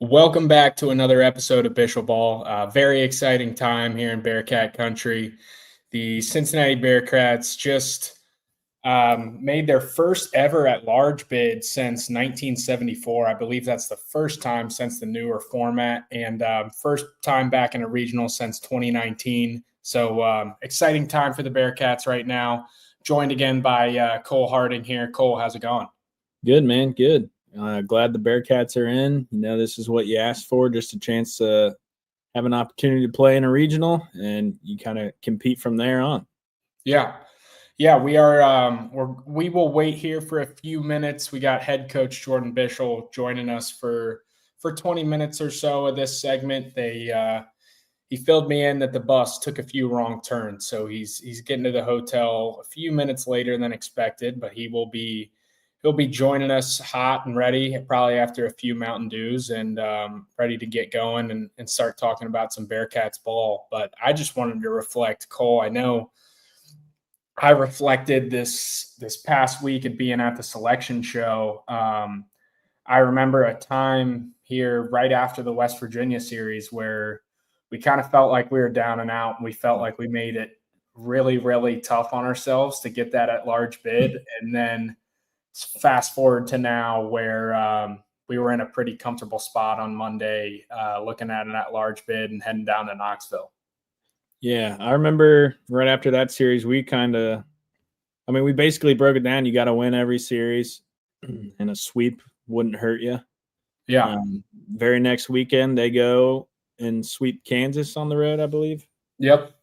Welcome back to another episode of Bischel Ball. Very exciting time here in Bearcat country. The Cincinnati Bearcats just made their first ever at-large bid since 1974. I believe that's the first time since the newer format, and first time back in a regional since 2019. So exciting time for the Bearcats right now. Joined again by Cole Harding here. Cole, how's it going? Good, man. Good. Glad the Bearcats are in. This is what you asked for, just a chance to have an opportunity to play in a regional, and you kind of compete from there on. Yeah, we are. We will wait here for a few minutes. We got head coach Jordan Bischel joining us for 20 minutes or so of this segment. He filled me in that the bus took a few wrong turns, so he's getting to the hotel a few minutes later than expected, but he'll be joining us hot and ready, probably after a few Mountain Dews, and ready to get going and start talking about some Bearcats ball. But I just wanted to reflect, Cole. I know I reflected this past week at being at the selection show. I remember a time here right after the West Virginia series where we kind of felt like we were down and out, and we felt like we made it really, really tough on ourselves to get that at-large bid. And then fast forward to now where we were in a pretty comfortable spot on Monday, looking at an at-large bid and heading down to Knoxville. Yeah, I remember right after that series, we basically broke it down. You got to win every series, and a sweep wouldn't hurt you. Yeah. Very next weekend, they go and sweep Kansas on the road, I believe. Yep.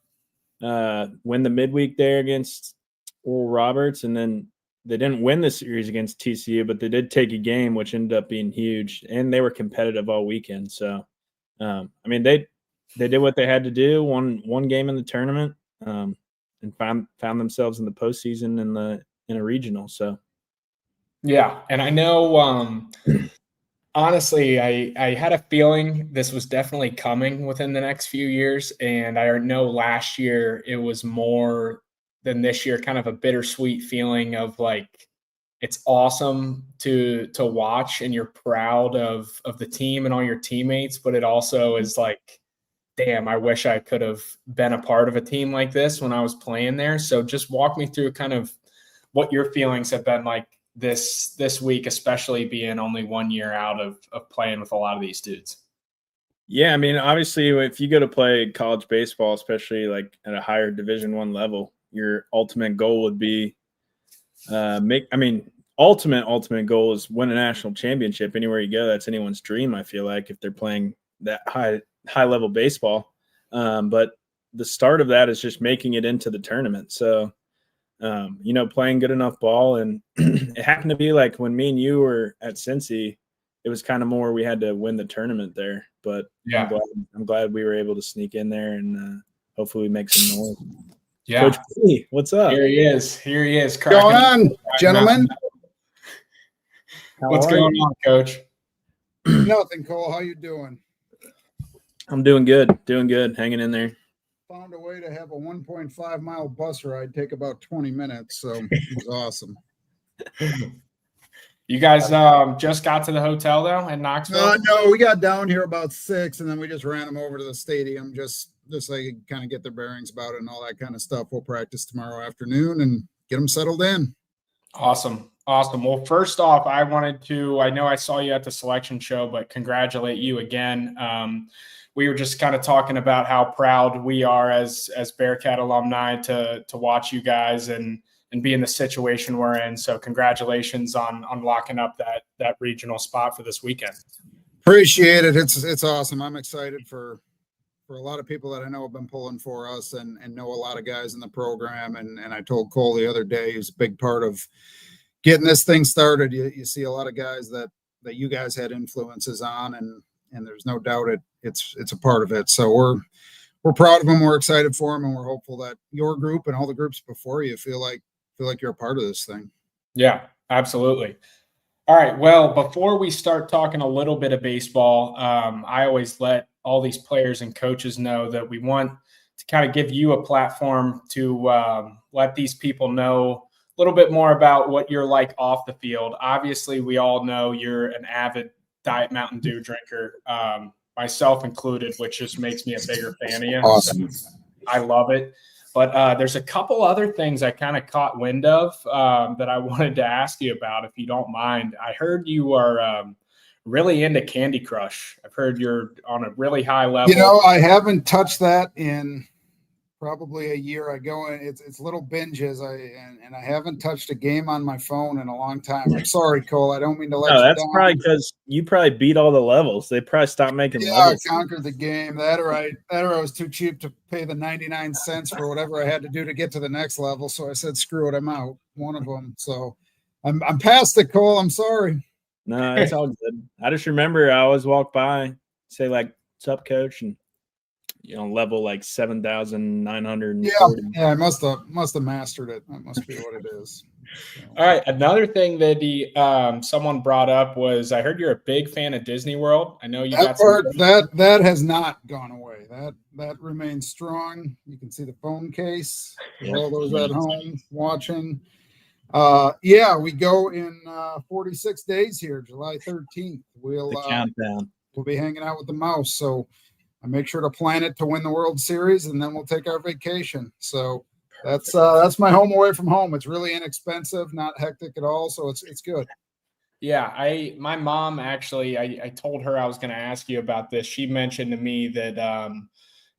Win the midweek there against Oral Roberts, and then they didn't win the series against TCU, but they did take a game, which ended up being huge, and they were competitive all weekend. So, they did what they had to do, one game in the tournament, and found themselves in the postseason in a regional. So, yeah, and I know, honestly, I had a feeling this was definitely coming within the next few years, and I know last year it was more than this year, kind of a bittersweet feeling of like, it's awesome to watch and you're proud of the team and all your teammates, but it also is like, damn, I wish I could have been a part of a team like this when I was playing there. So just walk me through kind of what your feelings have been like this week, especially being only 1 year out of playing with a lot of these dudes. Yeah, obviously, if you go to play college baseball, especially like at a higher Division I level, your ultimate goal would be ultimate goal is win a national championship. Anywhere you go, that's anyone's dream, I feel like, if they're playing that high level baseball. But the start of that is just making it into the tournament. So, playing good enough ball. And it happened to be like when me and you were at Cincy, it was kind of more we had to win the tournament there. But yeah, I'm glad we were able to sneak in there, and hopefully we make some noise. Yeah. Coach P, what's up? Here he is. What's going on, gentlemen? What's going on, Coach? Nothing, Cole. How you doing? I'm doing good. Hanging in there. Found a way to have a 1.5-mile bus ride take about 20 minutes, so it was awesome. You guys just got to the hotel, though, in Knoxville? No, we got down here about 6, and then we just ran them over to the stadium just so you can kind of get their bearings about it and all that kind of stuff. We'll practice tomorrow afternoon and get them settled in. Awesome. Well, first off, I know I saw you at the selection show, but congratulate you again. We were just kind of talking about how proud we are as Bearcat alumni to watch you guys and be in the situation we're in. So congratulations on locking up that regional spot for this weekend. Appreciate it. It's awesome. I'm excited for a lot of people that I know have been pulling for us and know a lot of guys in the program. And I told Cole the other day, he's a big part of getting this thing started. You see a lot of guys that you guys had influences on, and there's no doubt it's a part of it. So we're proud of them. We're excited for them, and we're hopeful that your group and all the groups before you feel like you're a part of this thing. Yeah, absolutely. All right. Well, before we start talking a little bit of baseball, I always let all these players and coaches know that we want to kind of give you a platform to let these people know a little bit more about what you're like off the field. Obviously, we all know you're an avid Diet Mountain Dew drinker, myself included, which just makes me a bigger fan of you. Awesome. So I love it. But there's a couple other things I kind of caught wind of that I wanted to ask you about, if you don't mind. I heard you are really into Candy Crush. I've heard you're on a really high level. I haven't touched that in probably a year. I go in, it's little binges. I haven't touched a game on my phone in a long time. I'm sorry, Cole. I don't mean to let you down. That's probably because you probably beat all the levels. They probably stopped making levels. I conquered the game. That or I was too cheap to pay the 99 cents for whatever I had to do to get to the next level. So I said, screw it, I'm out. One of them. So I'm past it, Cole. I'm sorry. No, it's all good. I just remember I always walk by, say like, "What's up, coach?" and level like 7,940. Yeah, I must have mastered it. That must be what it is. So. All right. Another thing that someone brought up was, I heard you're a big fan of Disney World. I know you got that has not gone away. That remains strong. You can see the phone case. All those at home watching. We go in 46 days here, July 13th. We'll be hanging out with the mouse. So I make sure to plan it to win the World Series, and then we'll take our vacation. So that's my home away from home. It's really inexpensive, not hectic at all. So it's good. Yeah. My mom actually, I told her I was going to ask you about this. She mentioned to me that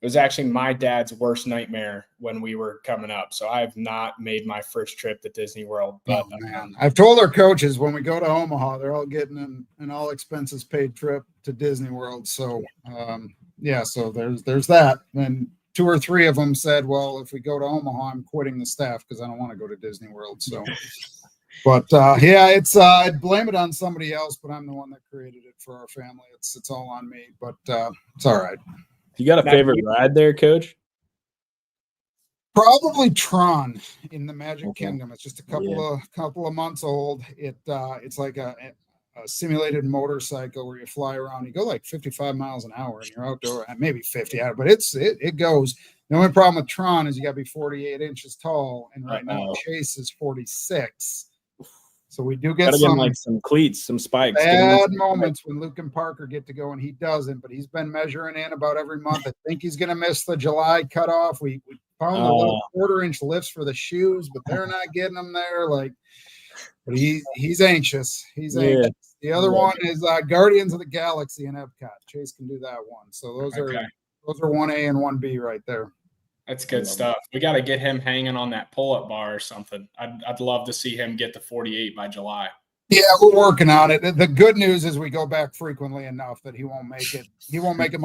it was actually my dad's worst nightmare when we were coming up. So I have not made my first trip to Disney World. But man, I've told our coaches when we go to Omaha, they're all getting an all expenses paid trip to Disney World. So so there's that. And 2 or 3 of them said, well, if we go to Omaha, I'm quitting the staff because I don't want to go to Disney World. So, but it's I'd blame it on somebody else, but I'm the one that created it for our family. It's all on me, but it's all right. You got a favorite ride there, Coach? Probably Tron in the Magic Kingdom. It's just a couple of months old. It's like a simulated motorcycle where you fly around. You go like 55 miles an hour, and you're outdoor. Maybe 50, but it goes. The only problem with Tron is you got to be 48 inches tall, and right now Chase is 46. So we do get some cleats, some spikes. Bad moments when Luke and Parker get to go, and he doesn't. But he's been measuring in about every month. I think he's going to miss the July cutoff. We found the little 1/4-inch lifts for the shoes, but they're not getting them there. But he's anxious. He's anxious. The other one is Guardians of the Galaxy in Epcot. Chase can do that one. So those are 1A and 1B right there. That's good stuff. We got to get him hanging on that pull-up bar or something. I'd love to see him get to 48 by July. Yeah, we're working on it. The good news is we go back frequently enough that he won't make it. He won't make it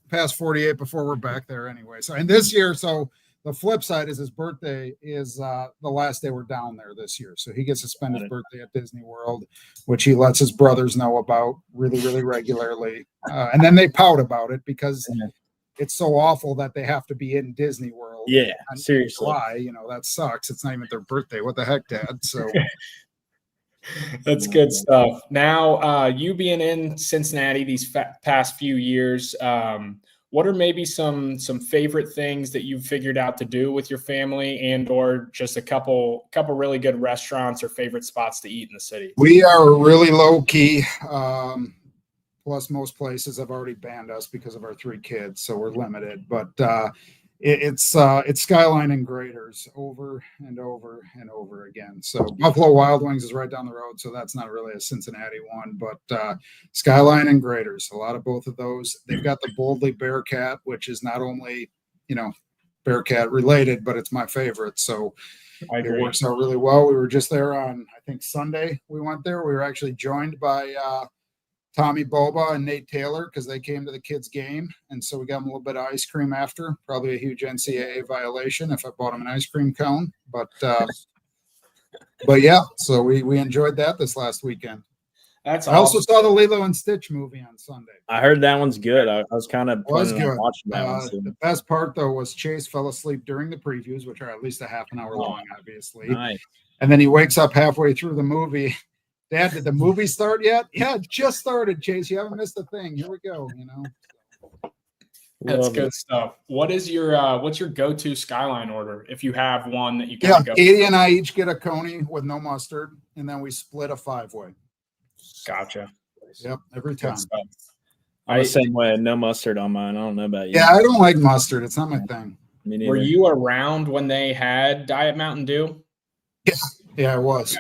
past 48 before we're back there anyway. So, and this year, the flip side is his birthday is the last day we're down there this year. So he gets to spend his birthday at Disney World, which he lets his brothers know about really, really regularly. And then they pout about it because it's so awful that they have to be in Disney World. Yeah, seriously. July, that sucks. It's not even their birthday. What the heck, Dad? So that's good stuff. Now, you being in Cincinnati these past few years, what are maybe some favorite things that you've figured out to do with your family, and or just a couple really good restaurants or favorite spots to eat in the city? We are really low key. Plus, most places have already banned us because of our 3 kids, so we're limited. But it's Skyline and Graders over and over and over again. So Buffalo Wild Wings is right down the road, so that's not really a Cincinnati one. But Skyline and Graders, a lot of both of those. They've got the Boldly Bearcat, which is not only Bearcat related, but it's my favorite. So it works out really well. We were just there on, I think, Sunday. We went there. We were actually joined by Tommy Boba and Nate Taylor because they came to the kids' game, and so we got them a little bit of ice cream after. Probably a huge NCAA violation if I bought them an ice cream cone, but yeah. So we enjoyed that this last weekend. I also saw the Lilo and Stitch movie on Sunday. I heard that one's good. I was kind of planning on watching that one. So. The best part though was Chase fell asleep during the previews, which are at least a half an hour long, obviously. Nice. And then he wakes up halfway through the movie. Dad, did the movie start yet? Yeah, it just started, Chase. You haven't missed a thing. Here we go, That's good stuff. What is your what's your go-to Skyline order if you have one that you can go? Katie and I each get a coney with no mustard, and then we split a 5-way. Gotcha. Nice. Yep, every Good time. stuff. I'm the same way. No mustard on mine. I don't know about you. Yeah, I don't like mustard. It's not my thing. Me neither. Were you around when they had Diet Mountain Dew? Yeah, I was.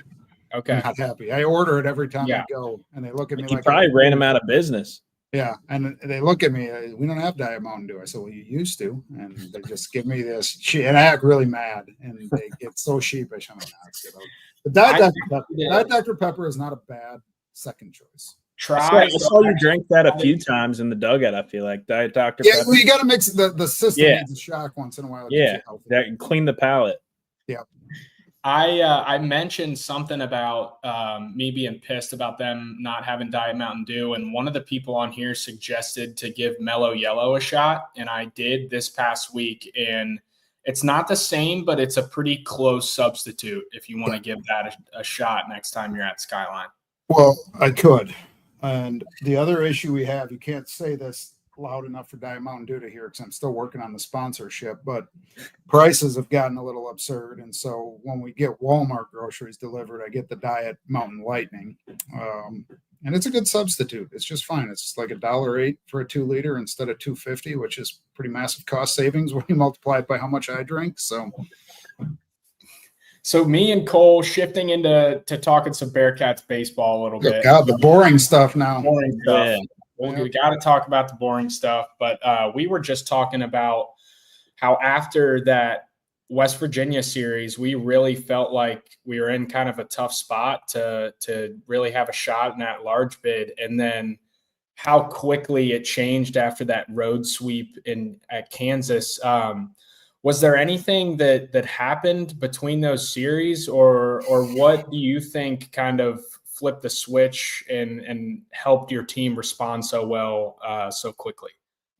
Okay. I'm not happy. I order it every time Yeah. I go, and they look at me You like probably ran them out of business. Yeah, and they look at me. We don't have Diet Mountain Dew. I said, "Well, you used to," and they just give me this shit, and I act really mad, and they get so sheepish. I'm like, nah, let's get out. But Diet Dr. Pepper is not a bad second choice. I saw you drink that a few times in the dugout. I feel like Diet Dr. Yeah, Pepper. well, you got to mix the system. Needs a shock once in a while. Yeah, that clean the palate. Yeah. I mentioned something about me being pissed about them not having Diet Mountain Dew, and one of the people on here suggested to give Mellow Yellow a shot, and I did this past week, and it's not the same, but it's a pretty close substitute if you want to give that a shot next time you're at Skyline. Well, I could. And the other issue we have, you can't say this loud enough for Diet Mountain Dew to hear because I'm still working on the sponsorship, but prices have gotten a little absurd. And so when we get Walmart groceries delivered, I get the Diet Mountain Lightning. And it's a good substitute. It's just fine. It's like $1.08 for a 2 liter instead of $2.50, which is pretty massive cost savings when you multiply it by how much I drink. So me and Cole shifting into talking some Bearcats baseball a little bit. God, the boring stuff now. Boring stuff. Yeah. Well, we got to talk about the boring stuff, but we were just talking about how after that West Virginia series, we really felt like we were in kind of a tough spot to really have a shot in that large bid, and then how quickly it changed after that road sweep at Kansas. Was there anything that happened between those series, or what do you think kind of flipped the switch and helped your team respond so well so quickly?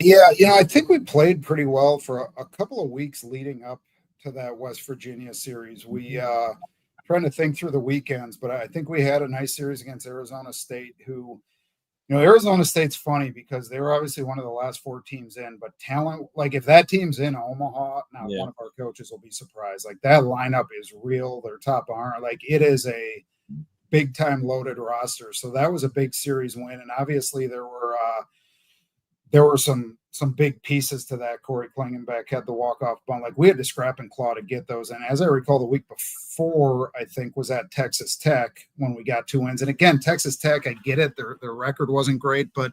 Yeah, I think we played pretty well for a couple of weeks leading up to that West Virginia series. We trying to think through the weekends, but I think we had a nice series against Arizona State, who, Arizona State's funny because they were obviously one of the last 4 teams in, but talent, like if that team's in Omaha, now one of our coaches will be surprised. Like that lineup is real. Their top arm, like it is a big time loaded roster. So that was a big series win. And obviously there were some big pieces to that. Corey Klingenbeck had the walk-off bunt. Like we had to scrap and claw to get those. And as I recall, the week before, I think, was at Texas Tech when we got 2 wins. And again, Texas Tech, I get it. Their record wasn't great, but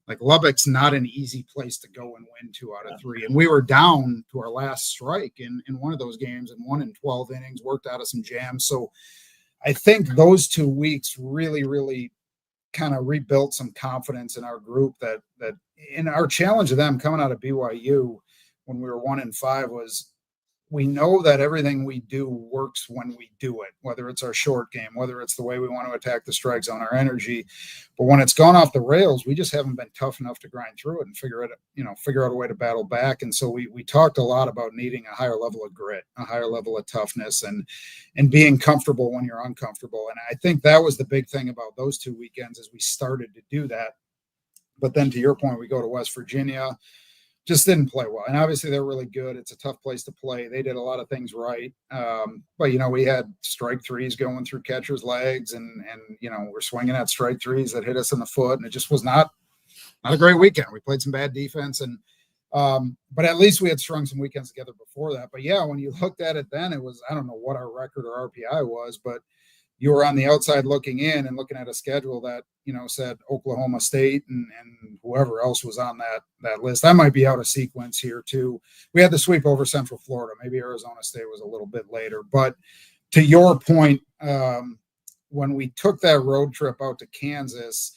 like Lubbock's not an easy place to go and win 2 out of 3. And we were down to our last strike in one of those games and won in 12 innings, worked out of some jams. So I think those 2 weeks really, really kind of rebuilt some confidence in our group that in our challenge of them coming out of BYU when we were 1-5 was we know that everything we do works when we do it, whether it's our short game, whether it's the way we want to attack the strike zone, our energy. But when it's gone off the rails, we just haven't been tough enough to grind through it and figure out a way to battle back. And so we talked a lot about needing a higher level of grit, a higher level of toughness, and being comfortable when you're uncomfortable. And I think that was the big thing about those 2 weekends is we started to do that. But then to your point, we go to West Virginia, just didn't play well. And obviously they're really good. It's a tough place to play. They did a lot of things right. But, we had strike threes going through catchers' legs and we're swinging at strike threes that hit us in the foot. And it just was not a great weekend. We played some bad defense but at least we had strung some weekends together before that. But yeah, when you looked at it then, it was, I don't know what our record or RPI was, but you were on the outside looking in and looking at a schedule that, said Oklahoma State and whoever else was on that list. I might be out of sequence here too. We had the sweep over Central Florida. Maybe Arizona State was a little bit later. But to your point, when we took that road trip out to Kansas,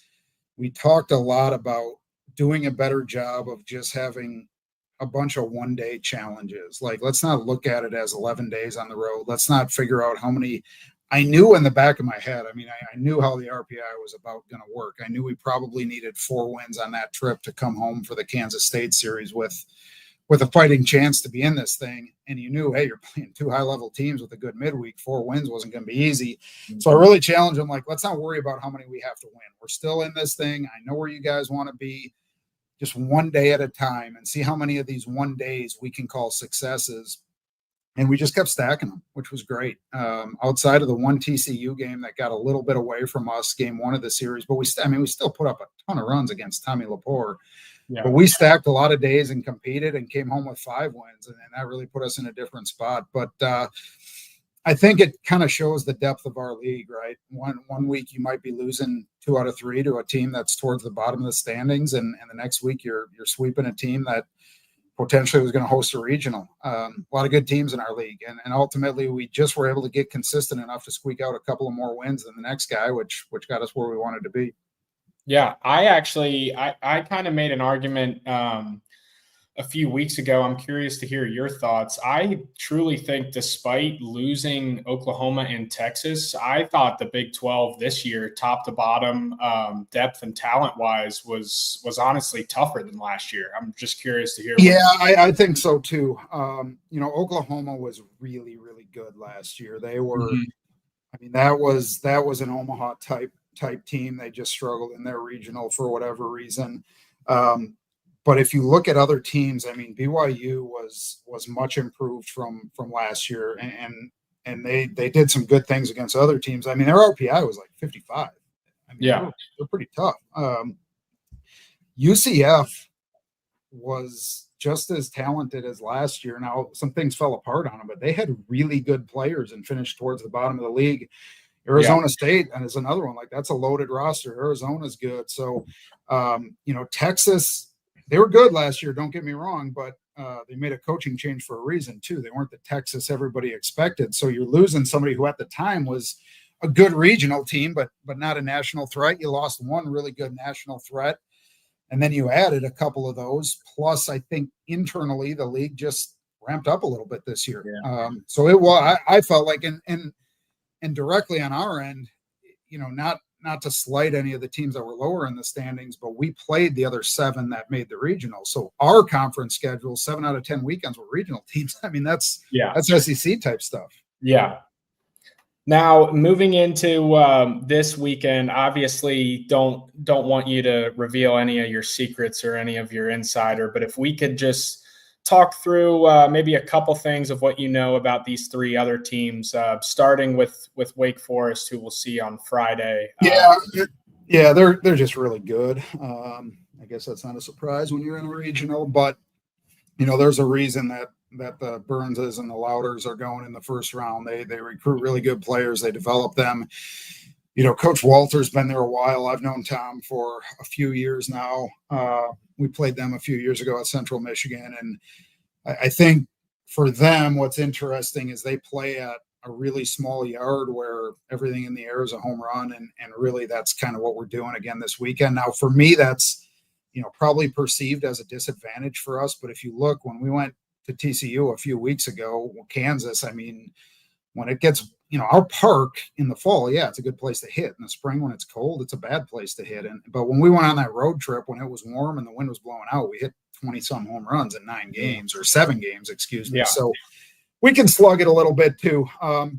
we talked a lot about doing a better job of just having a bunch of one-day challenges. Like, let's not look at it as 11 days on the road. Let's not figure out how many. I knew in the back of my head, I knew how the RPI was about going to work. I knew we probably needed 4 wins on that trip to come home for the Kansas State series with a fighting chance to be in this thing. And you knew, hey, you're playing 2 high-level teams with a good midweek. 4 wins wasn't going to be easy. Mm-hmm. So I really challenged them, like, let's not worry about how many we have to win. We're still in this thing. I know where you guys want to be. Just one day at a time and see how many of these 1 days we can call successes. And we just kept stacking them, which was great. Outside of the one TCU game that got a little bit away from us, game one of the series, but we still put up a ton of runs against Tommy Lepore. Yeah. But we stacked a lot of days and competed and came home with 5 wins, and that really put us in a different spot. But I think it kind of shows the depth of our league, right? One week you might be losing 2 out of 3 to a team that's towards the bottom of the standings, and the next week you're sweeping a team that potentially was going to host a regional. A lot of good teams in our league. And ultimately we just were able to get consistent enough to squeak out a couple of more wins than the next guy, which got us where we wanted to be. Yeah. I kind of made an argument a few weeks ago. I'm curious to hear your thoughts. I truly think despite losing Oklahoma and Texas, I thought the Big 12 this year, top to bottom, depth and talent wise, was honestly tougher than last year. I'm just curious to hear. Yeah, I think so too. Oklahoma was really, really good last year. They were, I mean, that was an Omaha type team. They just struggled in their regional for whatever reason. But if you look at other teams, I mean, BYU was much improved from last year, and they did some good things against other teams. I mean, their RPI was like 55. I mean, yeah, they're pretty tough. UCF was just as talented as last year. Now, some things fell apart on them, but they had really good players and finished towards the bottom of the league. Arizona State, and is another one, like that's a loaded roster. Arizona's good. So, Texas, they were good last year, don't get me wrong, but they made a coaching change for a reason too. They weren't the Texas everybody expected. So you're losing somebody who at the time was a good regional team, but not a national threat. You lost one really good national threat, and then you added a couple of those. Plus, I think internally the league just ramped up a little bit this year. Yeah. So it was. I felt like, and directly on our end, not to slight any of the teams that were lower in the standings, but we played the other 7 that made the regional. So our conference schedule, 7 out of 10 weekends were regional teams. I mean, that's SEC type stuff. Yeah. Now moving into this weekend, obviously don't want you to reveal any of your secrets or any of your insider, but if we could just talk through maybe a couple things of what you know about these 3 other teams, starting with Wake Forest, who we'll see on Friday. They're just really good. I guess that's not a surprise when you're in a regional, but there's a reason that the Burnses and the Louders are going in the first round. They recruit really good players. They develop them. Coach Walter's been there a while. I've known Tom for a few years now. We played them a few years ago at Central Michigan. And I think for them, what's interesting is they play at a really small yard where everything in the air is a home run. And really that's kind of what we're doing again this weekend. Now, for me, that's, probably perceived as a disadvantage for us. But if you look, when we went to TCU a few weeks ago, Kansas, I mean, when it gets, our park in the fall, it's a good place to hit. In the spring, when it's cold, it's a bad place to hit. But when we went on that road trip, when it was warm and the wind was blowing out, we hit 20-some home runs in 9 games or 7 games, excuse me. Yeah. So we can slug it a little bit too.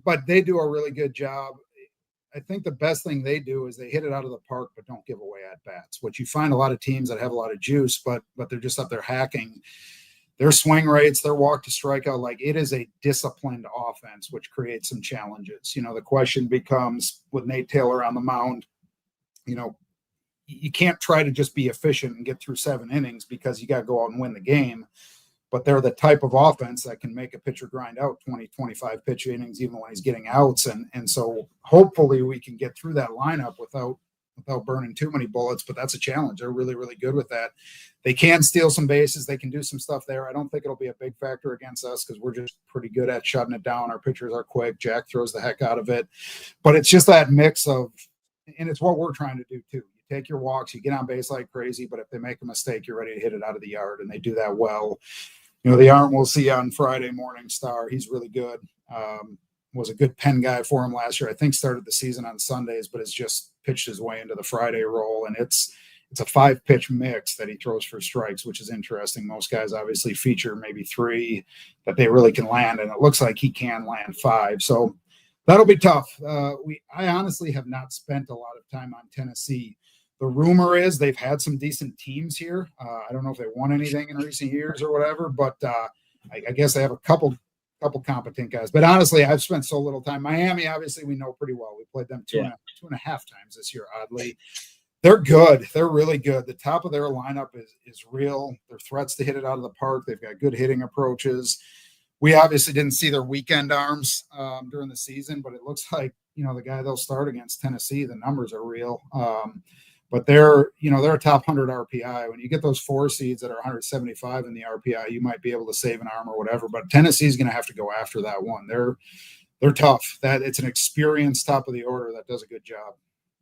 But they do a really good job. I think the best thing they do is they hit it out of the park, but don't give away at bats, which you find a lot of teams that have a lot of juice, but they're just up there hacking. Their swing rates, their walk to strikeout, like it is a disciplined offense, which creates some challenges. The question becomes with Nate Taylor on the mound, you can't try to just be efficient and get through 7 innings because you got to go out and win the game. But they're the type of offense that can make a pitcher grind out 20, 25 pitch innings, even when he's getting outs. And so hopefully we can get through that lineup without burning too many bullets, but that's a challenge. They're really, really good with that. They can steal some bases. They can do some stuff there. I don't think it'll be a big factor against us because we're just pretty good at shutting it down. Our pitchers are quick. Jack throws the heck out of it. But it's just that mix of, and it's what we're trying to do too. You take your walks, you get on base like crazy, but if they make a mistake, you're ready to hit it out of the yard, and they do that well. The arm we'll see on Friday, Morning Star, he's really good. Was a good pen guy for him last year. I think started the season on Sundays, but has just pitched his way into the Friday role. And it's a 5-pitch mix that he throws for strikes, which is interesting. Most guys obviously feature maybe 3 that they really can land, and it looks like he can land 5. So that'll be tough. I honestly have not spent a lot of time on Tennessee. The rumor is they've had some decent teams here. I don't know if they won anything in recent years or whatever, but I guess they have a couple couple competent guys. But honestly, I've spent so little time. Miami, obviously, we know pretty well. We played them two and a half times this year, oddly. They're good. They're really good. The top of their lineup is real. They're threats to hit it out of the park. They've got good hitting approaches. We obviously didn't see their weekend arms during the season, but it looks like, the guy they'll start against, Tennessee, the numbers are real. But they're a top 100 RPI. When you get those 4 seeds that are 175 in the RPI, you might be able to save an arm or whatever. But Tennessee's going to have to go after that one. They're tough. That it's an experienced top of the order that does a good job.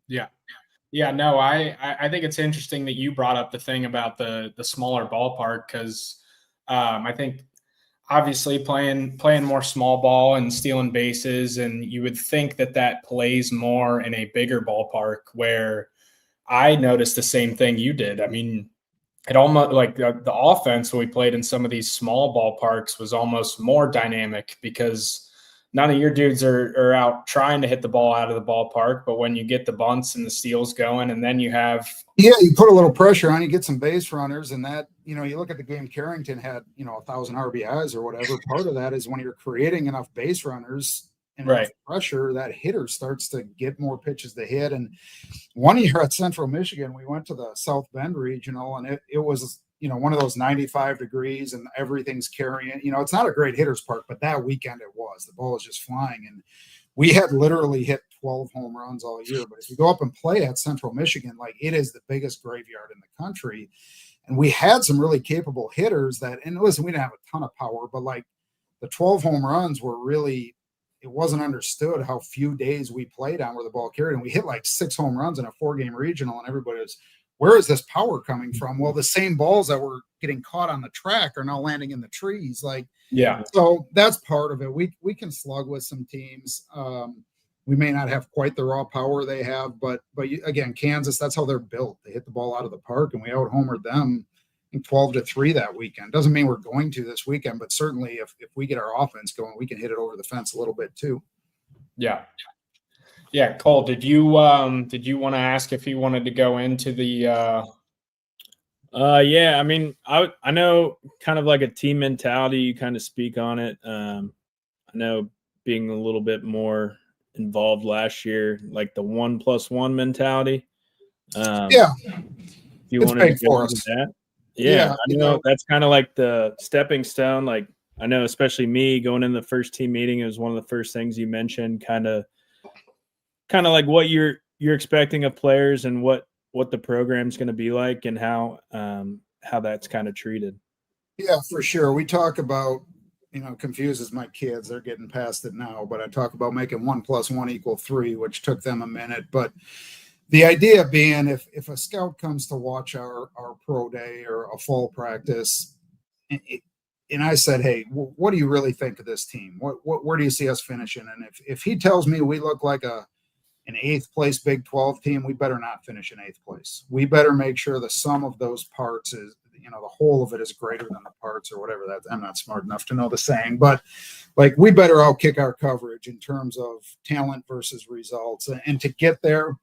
Yeah. Yeah, no, I think it's interesting that you brought up the thing about the smaller ballpark, because I think obviously playing more small ball and stealing bases, and you would think that plays more in a bigger ballpark, where I noticed the same thing you did. I mean, it almost like the offense we played in some of these small ballparks was almost more dynamic, because none of your dudes are out trying to hit the ball out of the ballpark. But when you get the bunts and the steals going, and then you have – you put a little pressure on, you get some base runners, and that, you look at the game Carrington had, 1,000 RBIs or whatever. Part of that is when you're creating enough base runners and enough pressure, that hitter starts to get more pitches to hit. And one year at Central Michigan, we went to the South Bend Regional, and it was – one of those 95 degrees and everything's carrying, it's not a great hitter's park, but that weekend it was. The ball was just flying. And we had literally hit 12 home runs all year. But if you go up and play at Central Michigan, like, it is the biggest graveyard in the country. And we had some really capable hitters and listen, we didn't have a ton of power, but like the 12 home runs were really, it wasn't understood how few days we played on where the ball carried. And we hit like 6 home runs in a 4-game regional, and everybody was, where is this power coming from? Well, the same balls that were getting caught on the track are now landing in the trees. So that's part of it. We can slug with some teams. We may not have quite the raw power they have, but again, Kansas, that's how they're built. They hit the ball out of the park, and we out-homered them 12-3 that weekend. Doesn't mean we're going to this weekend, but certainly if we get our offense going, we can hit it over the fence a little bit too. Yeah. Yeah, Cole, did you want to ask if he wanted to go into the yeah, I mean, I know kind of like a team mentality, you kind of speak on it. I know being a little bit more involved last year, like the 1+1 mentality. If you want to go into that? Yeah, I know that's kind of like the stepping stone. Like, I know especially me going in the first team meeting, it was one of the first things you mentioned, kind of like what you're expecting of players and what the program's going to be like, and how that's kind of treated. Yeah, for sure. We talk about, confuses my kids. They're getting past it now, but I talk about making 1+1 = 3, which took them a minute. But the idea being, if a scout comes to watch our pro day or a fall practice, and I said, hey, what do you really think of this team? Where do you see us finishing? And if he tells me we look like an 8th place Big 12 team, we better not finish in 8th place. We better make sure the sum of those parts is, the whole of it is greater than the parts, or whatever that. I'm not smart enough to know the saying, but like, we better outkick our coverage in terms of talent versus results. And to get there,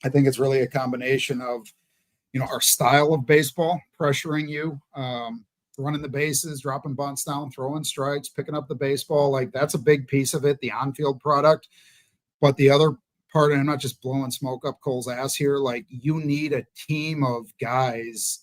I think it's really a combination of, our style of baseball, pressuring you, running the bases, dropping bunts down, throwing strikes, picking up the baseball. Like, that's a big piece of it, the on-field product. But the other part, and I'm not just blowing smoke up Cole's ass here, like, you need a team of guys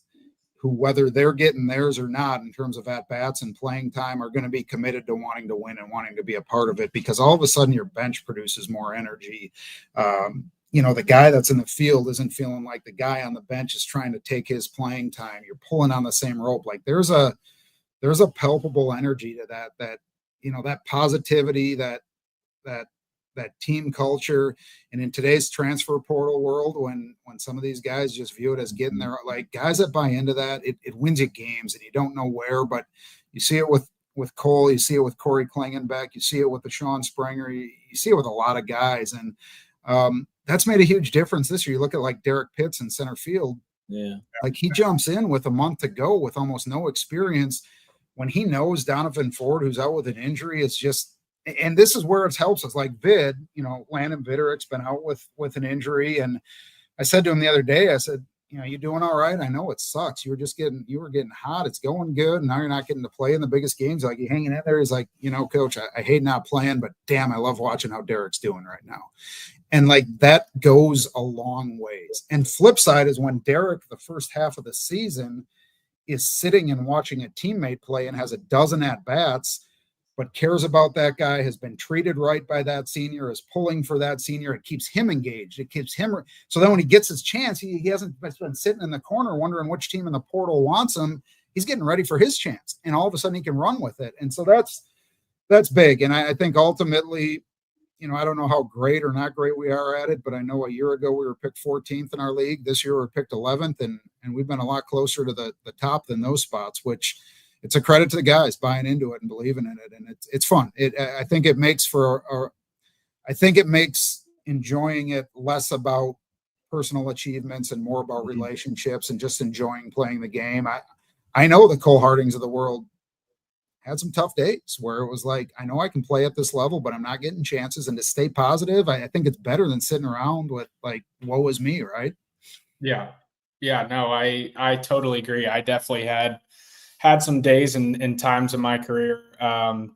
who, whether they're getting theirs or not in terms of at-bats and playing time, are going to be committed to wanting to win and wanting to be a part of it, because all of a sudden your bench produces more energy. The guy that's in the field isn't feeling like the guy on the bench is trying to take his playing time. You're pulling on the same rope. Like, there's a palpable energy to that that positivity, that team culture. And in today's transfer portal world, when some of these guys just view it as getting there, like, guys that buy into that, it wins you games, and you don't know where, but you see it with Cole, you see it with Corey Klingenbeck, you see it with the Sean Springer, you see it with a lot of guys. And that's made a huge difference this year. You look at like Derek Pitts in center field. Yeah. Like, he jumps in with a month to go with almost no experience, when he knows Donovan Ford, who's out with an injury, is just, and this is where it helps us. Like Landon Vitterick's been out with an injury. And I said to him the other day, I said, you doing all right? I know it sucks. You were getting hot. It's going good. And now you're not getting to play in the biggest games. Like, you hanging in there. He's like, coach, I hate not playing, but damn, I love watching how Derek's doing right now. And like, that goes a long ways. And flip side is when Derek, the first half of the season, is sitting and watching a teammate play and has a dozen at-bats, but cares about that guy, has been treated right by that senior, is pulling for that senior. It keeps him engaged. It keeps him. So then when he gets his chance, he hasn't been sitting in the corner wondering which team in the portal wants him. He's getting ready for his chance. And all of a sudden he can run with it. And so that's big. And I think ultimately, I don't know how great or not great we are at it, but I know a year ago we were picked 14th in our league. This year we're picked 11th, and we've been a lot closer to the top than those spots, which it's a credit to the guys buying into it and believing in it. And it's fun. I think it makes enjoying it less about personal achievements and more about relationships and just enjoying playing the game. I know the Cole Hardings of the world had some tough days where it was like, I know I can play at this level, but I'm not getting chances. And to stay positive, I think it's better than sitting around with like, woe is me, right? Yeah. Yeah, no, I totally agree. I definitely had some days and times in my career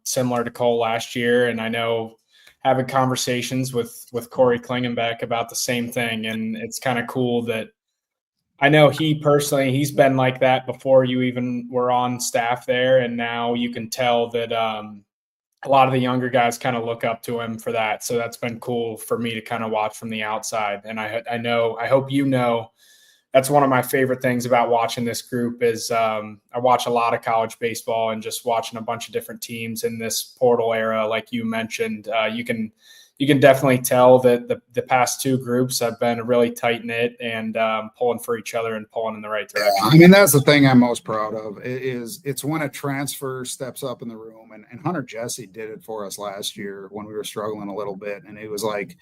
similar to Cole last year. And I know having conversations with Corey Klingenbeck about the same thing. And it's kind of cool that I know he's been like that before you even were on staff there. And now you can tell that a lot of the younger guys kind of look up to him for that. So that's been cool for me to kind of watch from the outside. And I hope that's one of my favorite things about watching this group is I watch a lot of college baseball, and just watching a bunch of different teams in this portal era. Like you mentioned, you can definitely tell that the past two groups have been really tight knit and pulling for each other and pulling in the right direction. I mean, that's the thing I'm most proud of it's when a transfer steps up in the room, and Hunter Jesse did it for us last year when we were struggling a little bit. And it was like,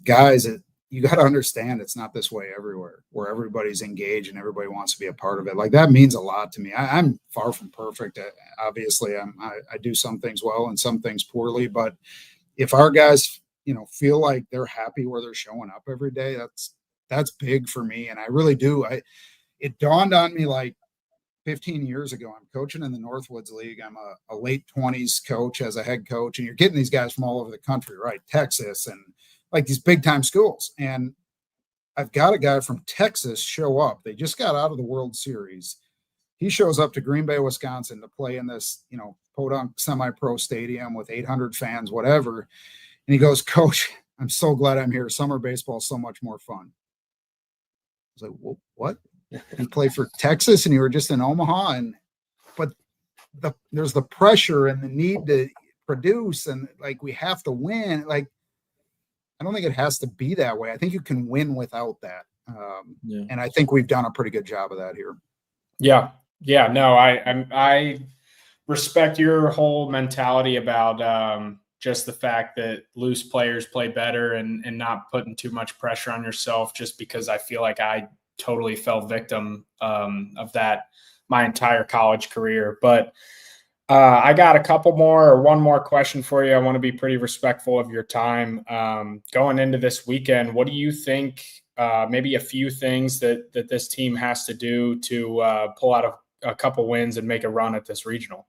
guys, you got to understand it's not this way everywhere, where everybody's engaged and everybody wants to be a part of it. Like, that means a lot to me. I'm far from perfect. Obviously, I do some things well and some things poorly, but if our guys, feel like they're happy where they're showing up every day, that's big for me. And I really do. It dawned on me like 15 years ago. I'm coaching in the Northwoods League. I'm a late 20s coach as a head coach, and you're getting these guys from all over the country, right? Texas and like these big time schools. And I've got a guy from Texas show up. They just got out of the World Series. He shows up to Green Bay, Wisconsin to play in this, podunk semi-pro stadium with 800 fans, whatever. And he goes, "Coach, I'm so glad I'm here. Summer baseball is so much more fun." I was like, "Well, what? You play for Texas and you were just in Omaha?" But there's the pressure and the need to produce, and like, we have to win. Like, I don't think it has to be that way. I think you can win without that. And I think we've done a pretty good job of that here. Yeah. Yeah. No, I respect your whole mentality about just the fact that loose players play better and not putting too much pressure on yourself, just because I feel like I totally fell victim of that my entire college career. But I got one more question for you. I want to be pretty respectful of your time. Going into this weekend, what do you think, maybe a few things that this team has to do to pull out a couple wins and make a run at this regional?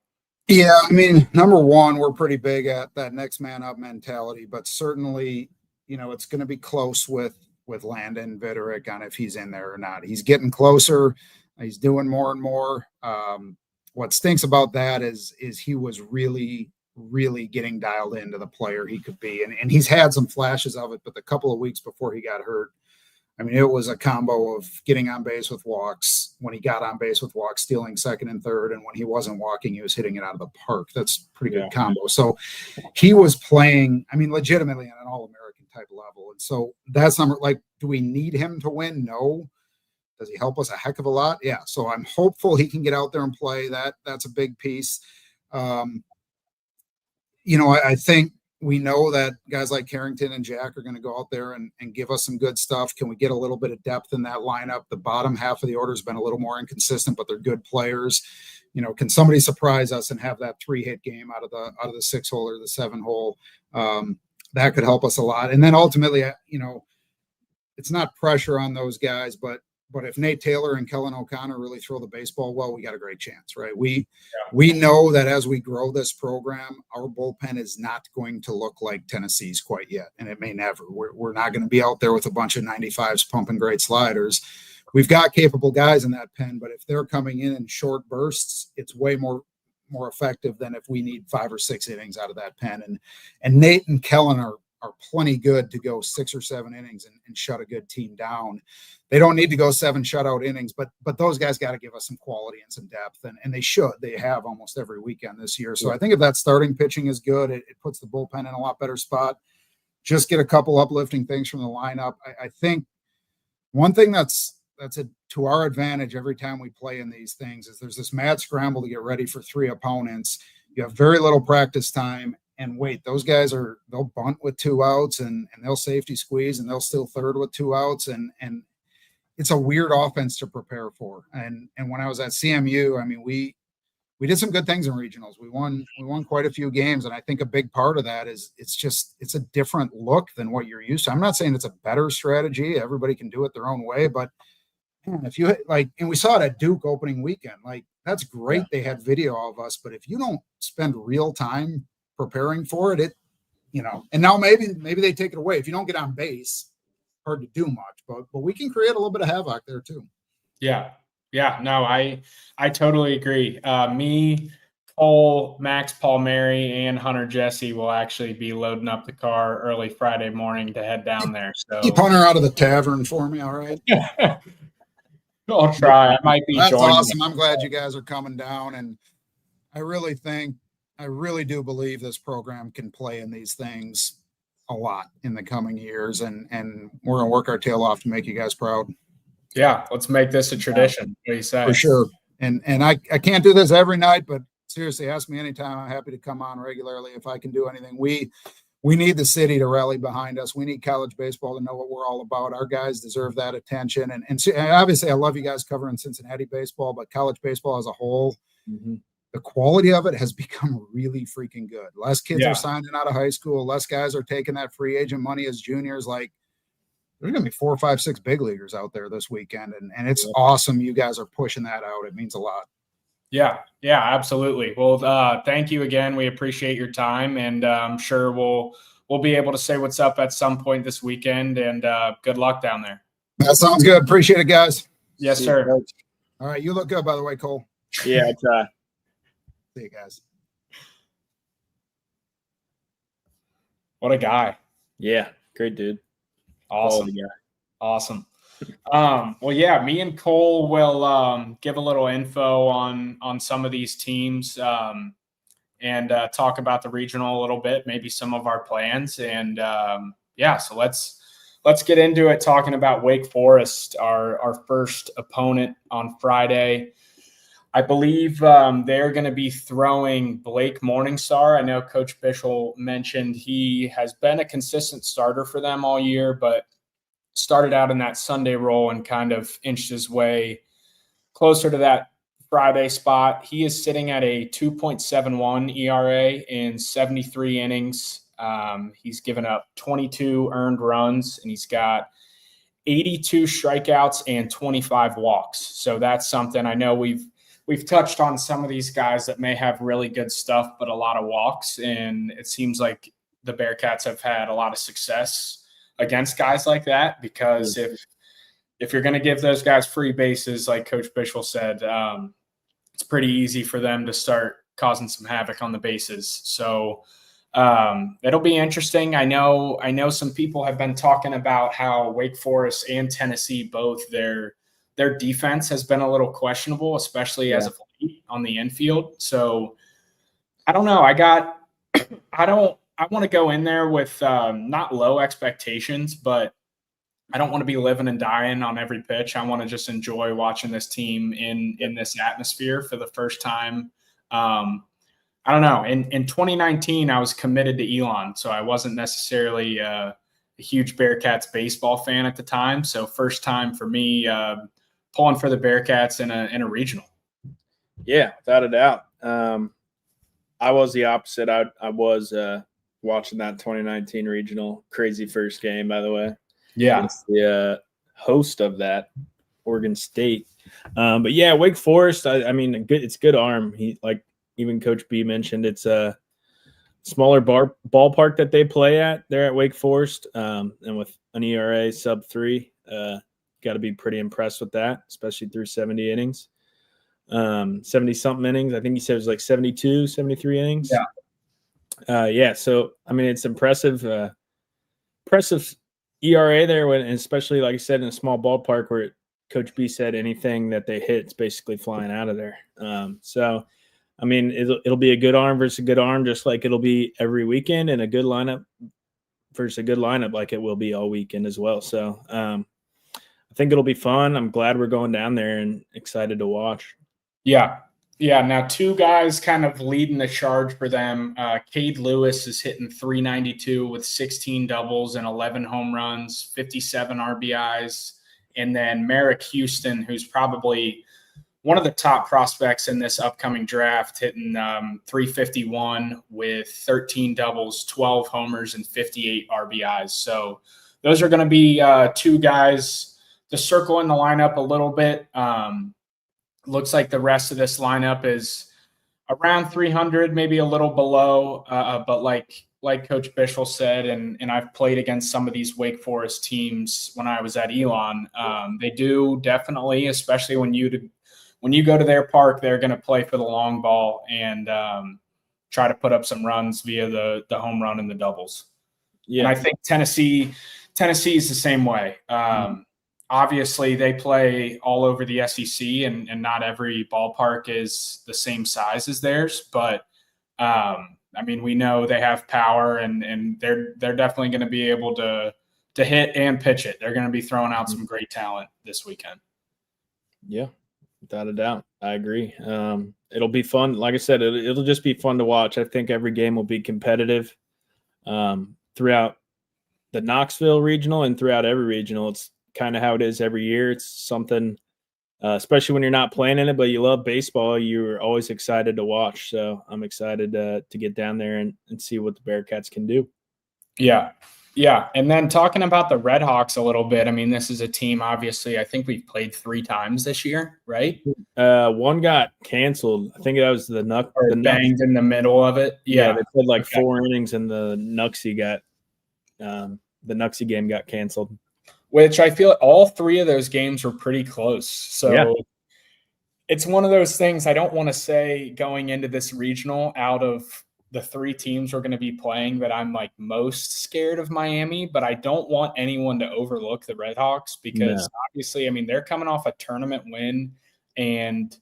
Yeah, I mean, number one, we're pretty big at that next man up mentality, but certainly, it's going to be close with Landon Viderick on if he's in there or not. He's getting closer. He's doing more and more. What stinks about that is he was really, really getting dialed into the player he could be. And he's had some flashes of it, but the couple of weeks before he got hurt, I mean, it was a combo of getting on base with walks. When he got on base with walks, stealing second and third. And when he wasn't walking, he was hitting it out of the park. That's a pretty good combo. So he was playing, I mean, legitimately on an All-American type level. And so that's do we need him to win? No. Does he help us a heck of a lot? Yeah. So I'm hopeful he can get out there and play. That's a big piece. I think we know that guys like Carrington and Jack are going to go out there and give us some good stuff. Can we get a little bit of depth in that lineup? The bottom half of the order has been a little more inconsistent, but they're good players. Can somebody surprise us and have that 3-hit game out of the 6-hole or the 7-hole? That could help us a lot. And then ultimately, it's not pressure on those guys, but But if Nate Taylor and Kellen O'Connor really throw the baseball well, we got a great chance, right? We know that as we grow this program, our bullpen is not going to look like Tennessee's quite yet, and it may never. We're not going to be out there with a bunch of 95s pumping great sliders. We've got capable guys in that pen, but if they're coming in short bursts, it's way more effective than if we need 5 or 6 innings out of that pen. And Nate and Kellen are plenty good to go 6 or 7 innings and shut a good team down. They don't need to go 7 shutout innings, but those guys got to give us some quality and some depth, and they should. They have almost every weekend this year. So I think if that starting pitching is good, it puts the bullpen in a lot better spot. Just get a couple uplifting things from the lineup. I think one thing that's to our advantage every time we play in these things is there's this mad scramble to get ready for 3 opponents. You have very little practice time, and those guys they'll bunt with 2 outs and they'll safety squeeze and they'll still third with 2 outs. And it's a weird offense to prepare for. And when I was at CMU, I mean, we did some good things in regionals. We won quite a few games. And I think a big part of that is it's a different look than what you're used to. I'm not saying it's a better strategy. Everybody can do it their own way, but if you and we saw it at Duke opening weekend, that's great. Yeah. They had video of us, but if you don't spend real time preparing for it, and now maybe they take it away. If you don't get on base, hard to do much, but we can create a little bit of havoc there too. Yeah. No, I totally agree. Me, Cole, Max Palmieri, and Hunter Jesse will actually be loading up the car early Friday morning to head down there. So keep Hunter out of the tavern for me, all right? I'll try. I might be That's joining. Awesome. I'm glad you guys are coming down, and I really do believe this program can play in these things a lot in the coming years, and we're going to work our tail off to make you guys proud. Yeah, let's make this a tradition. What do you say? For sure. And I can't do this every night, but seriously, ask me anytime. I'm happy to come on regularly if I can do anything. We need the city to rally behind us. We need college baseball to know what we're all about. Our guys deserve that attention. And obviously, I love you guys covering Cincinnati baseball, but college baseball as a whole, the quality of it has become really freaking good. Less kids are signing out of high school. Less guys are taking that free agent money as juniors. There's going to be 4, 5, 6 big leaguers out there this weekend. And it's awesome. You guys are pushing that out. It means a lot. Yeah, absolutely. Well, thank you again. We appreciate your time, and I'm sure we'll be able to say what's up at some point this weekend, and good luck down there. That sounds good. Appreciate it, guys. Yes, sir. All right. You look good, by the way, Cole. Yeah, I try. See you guys. What a guy. Yeah, great dude. Awesome. Awesome. Well, yeah, me and Cole will give a little info on some of these teams and talk about the regional a little bit, maybe some of our plans. And so let's get into it, talking about Wake Forest, our first opponent on Friday. I believe they're going to be throwing Blake Morningstar. I know Coach Bischel mentioned he has been a consistent starter for them all year, but started out in that Sunday role and kind of inched his way closer to that Friday spot. He is sitting at a 2.71 ERA in 73 innings. He's given up 22 earned runs, and he's got 82 strikeouts and 25 walks. So that's something I know we've touched on some of these guys that may have really good stuff, but a lot of walks. And it seems like the Bearcats have had a lot of success against guys like that, because if you're going to give those guys free bases, like Coach Bischel said, it's pretty easy for them to start causing some havoc on the bases. So it'll be interesting. I know some people have been talking about how Wake Forest and Tennessee, both their defense has been a little questionable, especially as of late on the infield. So I don't know. I want to go in there with not low expectations, but I don't want to be living and dying on every pitch. I want to just enjoy watching this team in this atmosphere for the first time. I don't know. In 2019, I was committed to Elon, so I wasn't necessarily a huge Bearcats baseball fan at the time. So first time for me pulling for the Bearcats in a regional. Yeah, without a doubt. I was the opposite. I was watching that 2019 regional. Crazy first game, by the way. Yeah. Against the host of that. Oregon State. But yeah, Wake Forest. I mean, it's good arm. He like even Coach B mentioned it's a smaller ballpark that they play at there at Wake Forest, and with an ERA sub 3, got to be pretty impressed with that, especially through 70 innings, 70 something innings. I think he said it was like 72, 73 innings. Yeah. So I mean, it's impressive ERA there, when especially like I said in a small ballpark where Coach B said anything that they hit, it's basically flying out of there. So I mean, it'll be a good arm versus a good arm, just like it'll be every weekend, and a good lineup versus a good lineup like it will be all weekend as well. So I think it'll be fun. I'm glad we're going down there and excited to watch. Yeah. Now 2 guys kind of leading the charge for them. Cade Lewis is hitting .392 with 16 doubles and 11 home runs, 57 RBIs. And then Merrick Houston, who's probably one of the top prospects in this upcoming draft, hitting .351 with 13 doubles, 12 homers, and 58 RBIs. So those are going to be 2 guys to circle in the lineup a little bit. Looks like the rest of this lineup is around 300, maybe a little below. But like Coach Bischel said, and I've played against some of these Wake Forest teams when I was at Elon. They do definitely, especially when you go to their park, they're going to play for the long ball and try to put up some runs via the home run and the doubles. Yeah. And I think Tennessee is the same way. Obviously, they play all over the SEC, and not every ballpark is the same size as theirs. But I mean, we know they have power, and they're definitely going to be able to hit and pitch it. They're going to be throwing out some great talent this weekend. Yeah, without a doubt, I agree. It'll be fun. Like I said, it'll just be fun to watch. I think every game will be competitive throughout the Knoxville regional and throughout every regional. It's kind of how it is every year. It's something, especially when you're not playing in it, but you love baseball, you're always excited to watch. So I'm excited to get down there and see what the Bearcats can do. Yeah. And then talking about the Red Hawks a little bit, I mean, this is a team, obviously, I think we've played 3 times this year, right? One got canceled. I think that was the banged in the middle of it. Yeah, they played like 4 innings, and the Nuxie game got canceled. Which I feel all 3 of those games were pretty close. So It's one of those things. I don't want to say going into this regional, out of the 3 teams we're going to be playing, that I'm like most scared of Miami, but I don't want anyone to overlook the Red Hawks because obviously, I mean, they're coming off a tournament win, and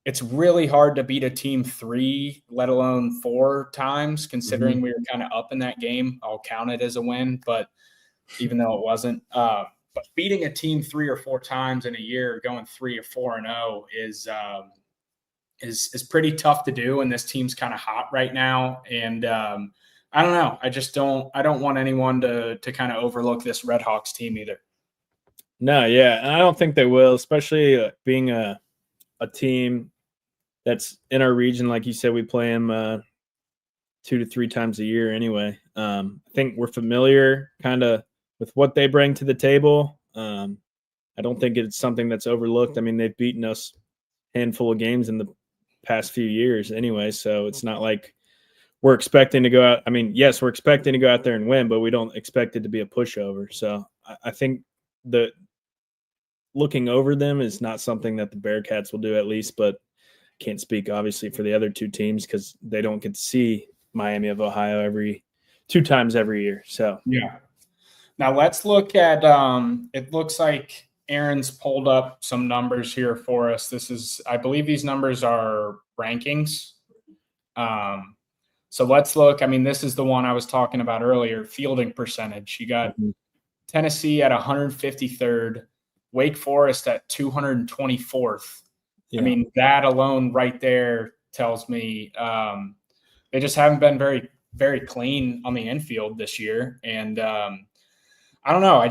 it's really hard to beat a team 3, let alone 4 times, considering we were kind of up in that game. I'll count it as a win, but even though it wasn't. But beating a team 3 or 4 times in a year, going 3 or 4-0 is pretty tough to do. And this team's kind of hot right now. And I don't know. I don't want anyone to kind of overlook this Red Hawks team either. No, yeah. And I don't think they will, especially being a team that's in our region. Like you said, we play them 2 to 3 times a year anyway. I think we're familiar kind of with what they bring to the table. I don't think it's something that's overlooked. I mean, they've beaten us a handful of games in the past few years anyway, so it's not like we're expecting to go out. I mean, yes, we're expecting to go out there and win, but we don't expect it to be a pushover. So I think the looking over them is not something that the Bearcats will do, at least, but can't speak obviously for the other 2 teams because they don't get to see Miami of Ohio 2 times every year. So yeah. Now let's look at it looks like Aaron's pulled up some numbers here for us. This is, I believe these numbers are rankings. So let's look. I mean, this is the one I was talking about earlier, fielding percentage. You got Tennessee at 153rd, Wake Forest at 224th. Yeah. I mean, that alone right there tells me they just haven't been very, very clean on the infield this year. And I don't know.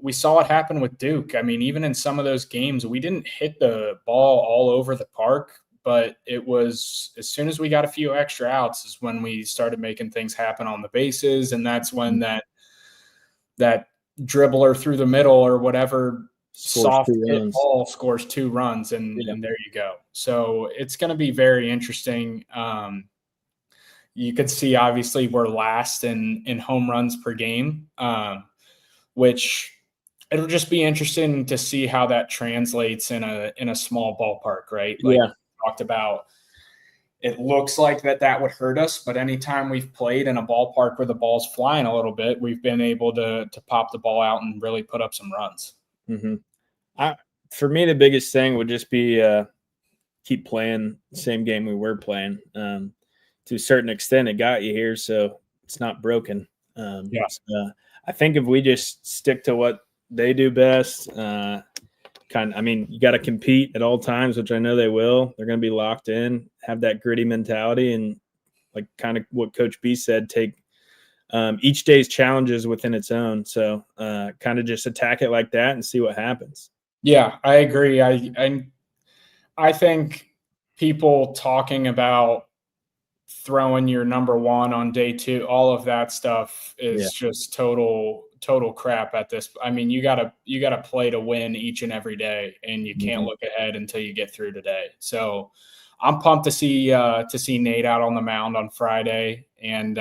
We saw it happen with Duke. I mean, even in some of those games, we didn't hit the ball all over the park, but it was as soon as we got a few extra outs is when we started making things happen on the bases. And that's when that dribbler through the middle or whatever soft hit ball scores 2 runs, and there you go. So it's going to be very interesting. You could see, obviously, we're last in home runs per game, which it'll just be interesting to see how that translates in a small ballpark, right? Like we talked about, it looks like that would hurt us, but anytime we've played in a ballpark where the ball's flying a little bit, we've been able to pop the ball out and really put up some runs. Mm-hmm. For me, the biggest thing would just be keep playing the same game we were playing. To a certain extent, it got you here, so it's not broken. So, I think if we just stick to what they do best, you got to compete at all times, which I know they will. They're going to be locked in, have that gritty mentality, and like kind of what Coach B said, take each day's challenges within its own. So kind of just attack it like that and see what happens. Yeah, I agree. I think people talking about throwing your number one on day 2, all of that stuff is just total crap at this. I mean, you gotta play to win each and every day, and you can't look ahead until you get through today. So I'm pumped to see Nate out on the mound on Friday and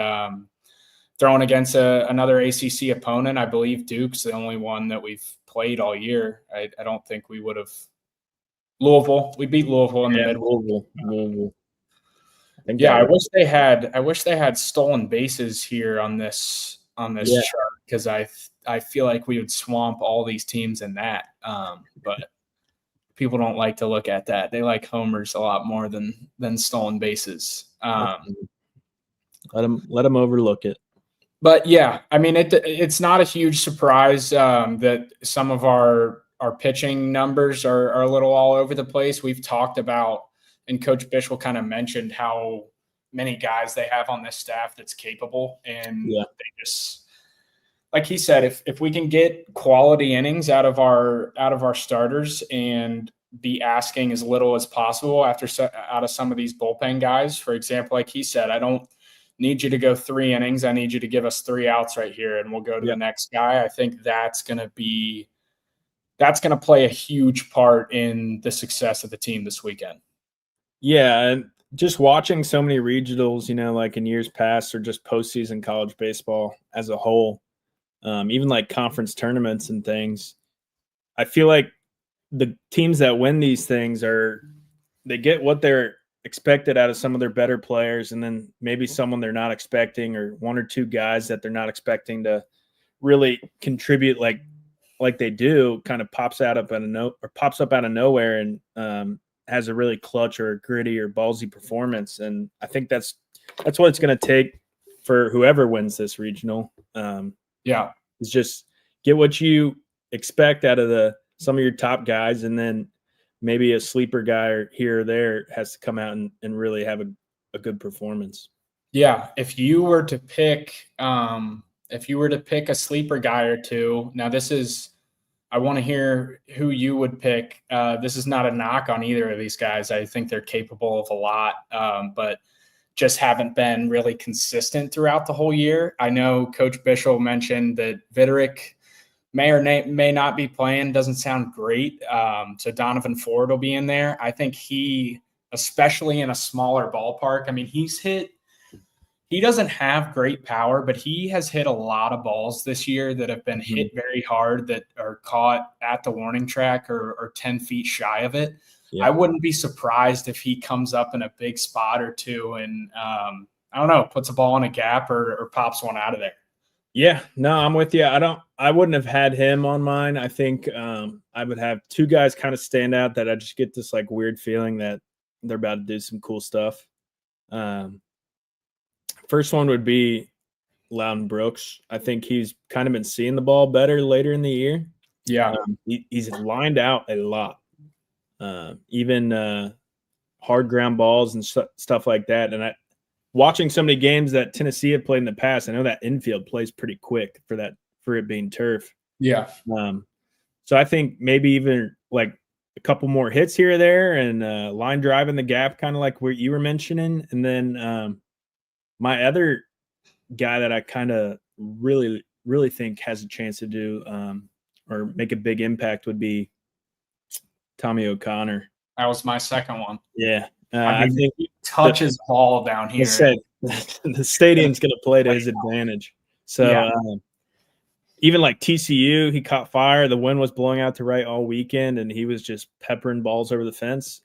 throwing against another ACC opponent. I believe Duke's the only one that we've played all year. I don't think we would have. Louisville. We beat Louisville in the middle. Louisville. I wish they had stolen bases here on this chart, because I feel like we would swamp all these teams in that. But people don't like to look at that. They like homers a lot more than stolen bases. Let them overlook it. But yeah, I mean, it's not a huge surprise that some of our pitching numbers are a little all over the place. We've talked about, and Coach Bischel kind of mentioned how many guys they have on this staff that's capable. And they just, like he said, if we can get quality innings out of our starters and be asking as little as possible out of some of these bullpen guys, for example, like he said, I don't need you to go 3 innings. I need you to give us 3 outs right here, and we'll go to the next guy. I think that's going to play a huge part in the success of the team this weekend. Yeah, and just watching so many regionals, like in years past, or just postseason college baseball as a whole, even like conference tournaments and things, I feel like the teams that win these things they get what they're expected out of some of their better players, and then maybe someone they're not expecting, or 1 or 2 guys that they're not expecting to really contribute like they do, kind of pops up out of nowhere and has a really clutch or gritty or ballsy performance. And I think that's what it's going to take for whoever wins this regional. Is just get what you expect out of some of your top guys, and then maybe a sleeper guy here or there has to come out and really have a good performance. Yeah, if you were to pick a sleeper guy or two, now I want to hear who you would pick. This is not a knock on either of these guys. I think they're capable of a lot, but just haven't been really consistent throughout the whole year. I know Coach Bischel mentioned that Viderick may or may not be playing. Doesn't sound great. So Donovan Ford will be in there. I think he, especially in a smaller ballpark, I mean, he doesn't have great power, but he has hit a lot of balls this year that have been hit very hard, that are caught at the warning track or 10 feet shy of it. Yeah. I wouldn't be surprised if he comes up in a big spot or two and, I don't know, puts a ball in a gap or pops one out of there. Yeah, no, I'm with you. I wouldn't have had him on mine. I think I would have 2 guys kind of stand out that I just get this like weird feeling that they're about to do some cool stuff. First one would be Loudon Brooks. I think he's kind of been seeing the ball better later in the year. Yeah. He's lined out a lot, even hard ground balls and stuff like that. And watching so many games that Tennessee have played in the past, I know that infield plays pretty quick for it being turf. Yeah. So I think maybe even like a couple more hits here or there, and line drive in the gap, kind of like what you were mentioning. And then my other guy that I kind of really, really think has a chance to do or make a big impact would be Tommy O'Connor. That was my second one. Yeah. I think he touches ball down here. The stadium's going to play to his advantage. So even like TCU, he caught fire. The wind was blowing out to right all weekend, and he was just peppering balls over the fence.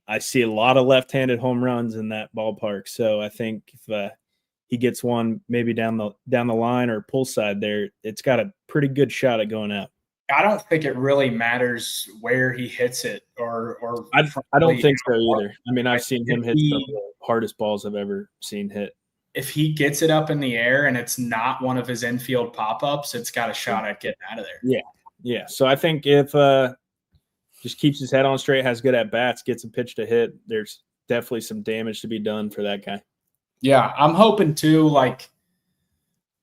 I see a lot of left-handed home runs in that ballpark. So I think if he gets one maybe down the line or pull side there, it's got a pretty good shot at going out. I don't think it really matters where he hits it or I don't think so either. I mean, I've seen him hit some of the hardest balls I've ever seen hit. If he gets it up in the air and it's not one of his infield pop-ups, it's got a shot at getting out of there. Yeah. So I think if just keeps his head on straight, has good at-bats, gets a pitch to hit, there's definitely some damage to be done for that guy. Yeah, I'm hoping too, like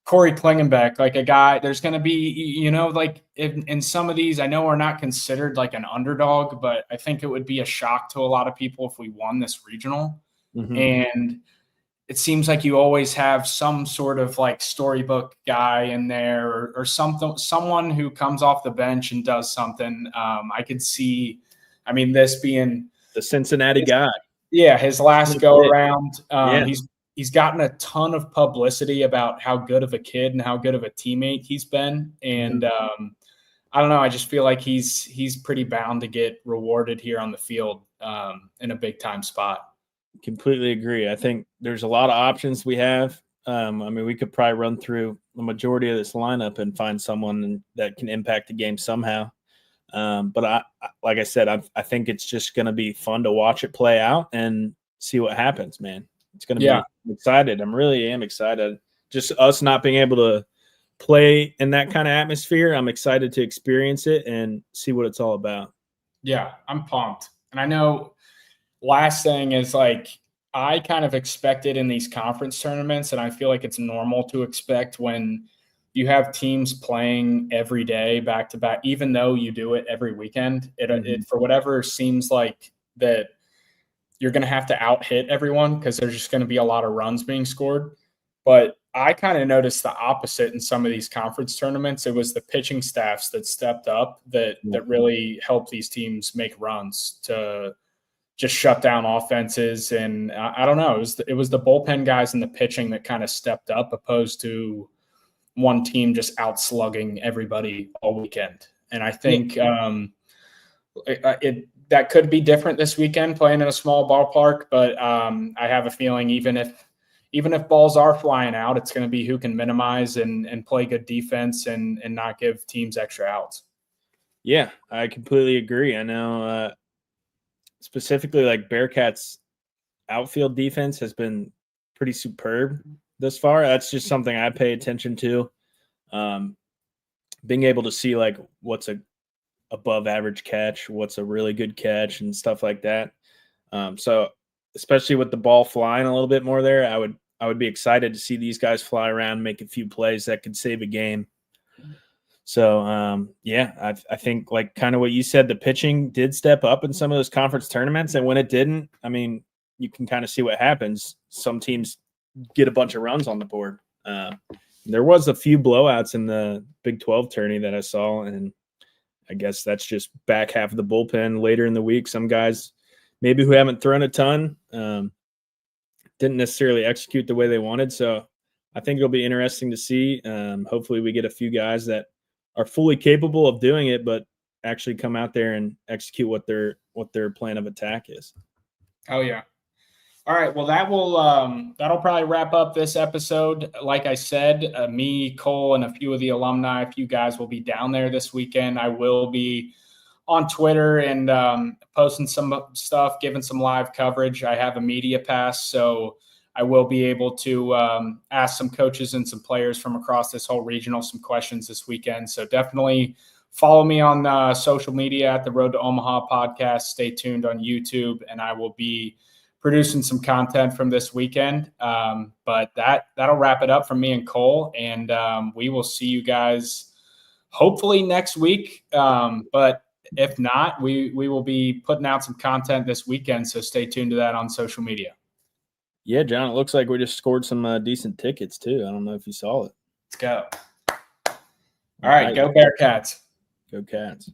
Corey Klingenbeck, like a guy, there's going to be, like in some of these, I know we're not considered like an underdog, but I think it would be a shock to a lot of people if we won this regional. Mm-hmm. And it seems like you always have some sort of like storybook guy in there or someone who comes off the bench and does something. I could see, this being the Cincinnati guy. Yeah, his last go around. He's gotten a ton of publicity about how good of a kid and how good of a teammate he's been. And I don't know. I just feel like he's pretty bound to get rewarded here on the field in a big time spot. Completely agree. I think there's a lot of options we have. We could probably run through the majority of this lineup and find someone that can impact the game somehow. But like I said, I think it's just going to be fun to watch it play out and see what happens, man. It's going to be I'm excited. I'm really excited. Just us not being able to play in that kind of atmosphere. I'm excited to experience it and see what it's all about. Yeah, I'm pumped. And I know last thing is like I kind of expected in these conference tournaments, and I feel like it's normal to expect when you have teams playing every day back to back, even though you do it every weekend, it for whatever seems like that you're going to have to out hit everyone because there's just going to be a lot of runs being scored. But I kind of noticed the opposite in some of these conference tournaments. It was the pitching staffs that stepped up that really helped these teams make runs to just shut down offenses. And I don't know, it was the bullpen guys and the pitching that kind of stepped up opposed to one team just out slugging everybody all weekend. And I think that could be different this weekend playing in a small ballpark, but I have a feeling even if balls are flying out, it's going to be who can minimize and play good defense and not give teams extra outs. Yeah, I completely agree. I know specifically like Bearcats outfield defense has been pretty superb thus far. That's just something I pay attention to. Being able to see like what's a above average catch, what's a really good catch and stuff like that. So especially with the ball flying a little bit more there, I would be excited to see these guys fly around, make a few plays that could save a game. So I think like kind of what you said, the pitching did step up in some of those conference tournaments. And when it didn't, you can kind of see what happens. Some teams get a bunch of runs on the board. There was a few blowouts in the Big 12 tourney that I saw, and I guess that's just back half of the bullpen later in the week. Some guys maybe who haven't thrown a ton didn't necessarily execute the way they wanted. So I think it'll be interesting to see. Hopefully we get a few guys that are fully capable of doing it, but actually come out there and execute what their plan of attack is. Oh yeah. All right. Well, that'll probably wrap up this episode. Like I said, me, Cole, and a few of the alumni, a few guys will be down there this weekend. I will be on Twitter and posting some stuff, giving some live coverage. I have a media pass, so I will be able to ask some coaches and some players from across this whole regional some questions this weekend. So definitely follow me on social media at the Road to Omaha podcast. Stay tuned on YouTube, and I will be producing some content from this weekend. But that'll wrap it up from me and Cole, and we will see you guys hopefully next week. But if not, we will be putting out some content this weekend, so stay tuned to that on social media. Yeah, John, it looks like we just scored some decent tickets too. I don't know if you saw it. Let's go. All right, go Bearcats. Go Cats.